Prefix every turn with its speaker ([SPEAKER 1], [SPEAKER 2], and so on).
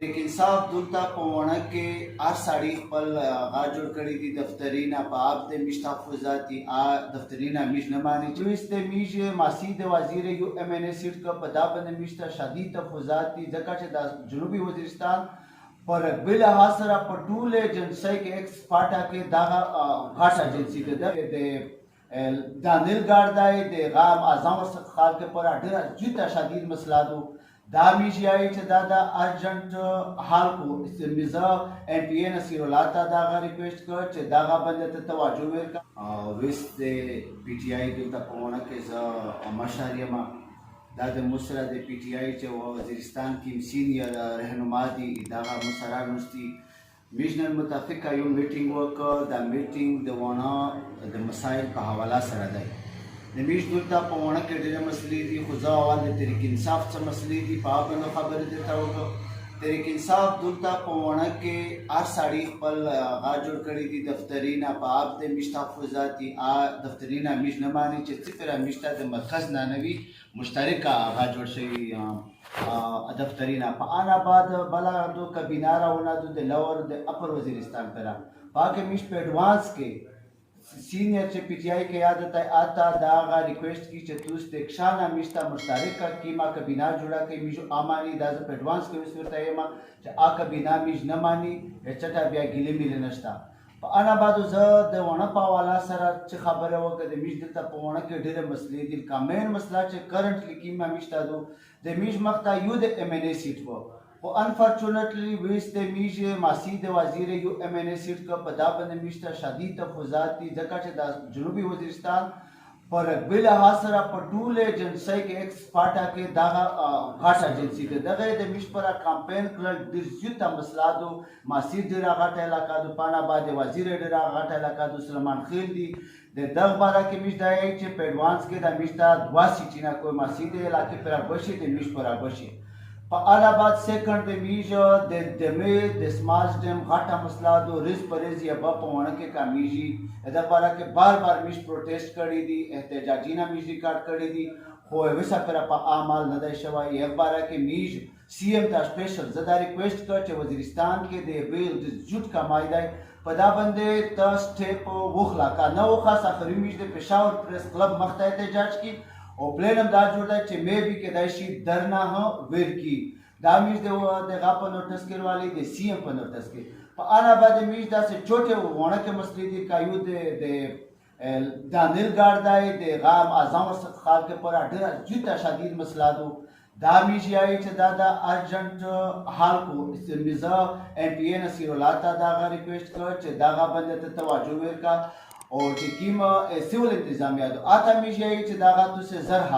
[SPEAKER 1] لیکن صاحب دلته په وڼه کې هر سړي خپل غا جوړ کړی دي دفتري نه په آب د میش تحفظات دي دفتري نه میش نه مانی چويس د میش ماسی د وزیر یو ام ان ای سیټ کا په دا باندې میش ته شدید تحفظات دي ځکه چې د جنوبي وزیرستان پر بل حاصل په ټول ایجنسی کې ایکس پاټا کې دا غاټ ایجنسی د دانیل ګاردای د غام اعظم خلک پر ډیر جته شدید مسله دو دا میشیایی چې دا د ارجنټ حال کو استمیزا ان پی ان نصیر الله ته دا ریکویسټ کړ چې دا باندې ته توجه ورکړه وست د پی ټی آی دلته په ونه کې ز مشاریا ما دا د مصر د پی ټی آی چې وزیرستان کې سینیئر رهنما دي دا مسرار مستی میشنل متفق یو میټینګ وکړ دا میټینګ د ونه د مسایل په حواله سره دی د میش دلته په وڼه کې ډېرې مسلې دي خو زه اول د تحریک انصاف څه مسلې دي په هغه باندې خبرې درته وکړم تحریک انصاف دلته په وڼه کې هر سړي خپل غا جوړ کړی دي دفتري نه په آب د میش تحفظات دي دفتري نه میش نه مانی چې صفر میش ته د مرکز نه نوي مشترکه غا جوړ شوي دفتري نه په آن بعد بلا دو کابینه راونه د لور د اپر وزیرستان پر پاکه میش په ایڈوانس کې سینئر چې پی ټی آی کې یاد آتا دا غا ریکویسٹ کی چې توس تکشانا میشتا مشترکه کیما کابینه جوړه کې میشو امانی دا ز ایڈوانس کې وسورته یما چې کابینه میش نه مانی چټا بیا ګیلې میل نشتا په انا بعد ز د ونه په والا سره چې خبره وکړه د میش دلته په ونه کې ډېر مسلې دي کامن مسله چې کرنټلی کیما میشتا دو د میش مختا یو د ام ان ای سیټ وو خو انفارچونیټلی ویس د میش ماسی د وزیر یو ام ان ای سیټ کا په دا باندې میش ته شدید تحفظات دي ځکه چې د جنوبي وزیرستان پر بل حاصل په ټول ایجنسی کې ایکس پاټا کې دا غاټ ایجنسی ده دغه د میش پر کمپاین کړل د زیاته مسله دو ماسی د غاټ علاقہ د پانا بعد وزیر د غاټ علاقہ د سلمان خیل دي د دغه بارا کې میش دای چې په ایڈوانس کې د میش ته دوا سیټینا کوئی ماسی د علاقې پر بشي د میش پر بشي په اله بعد سیکنډ د میش د دمه د سماج ډیم غاټه مسله دو ریز پرز یا په ونه کې کامیږي دا بارا کې بار بار میش پروټیسټ کړی دي احتجاجینا میش ریکارډ کړی دي خو وسه پر په اعمال نه دی شوی یک بارا کې میش سی ایم ته سپیشل زدا ریکویسټ کړ چې وزیرستان کې د ویل د جوټ کمای دی په دا باندې ته سټیپ وخلا کا نو خاص اخري میش د پېښور پریس کلب مخته احتجاج کی او پلانم دا جوړ دی چې مې به کې دای شي درنا ویر کی دا میش د غا په نوټس کې والی د سی ایم په نوټس کې په انا بعد میش دا سه چوټه وونه کې مسلې دي کایو د دانیل ګاردای د غام اعظم خلک پر ډیر جته شدید مسله دو دا میشیایی چې دا د ارجنټ حال کو استمیزا ان پی ان نصیر الله ته دا ریکویسټ کړ چې دا باندې ته توجه ورکړه او چې کیما سیول انتظامیه آتا میشیایی چې دا تو سه زر حال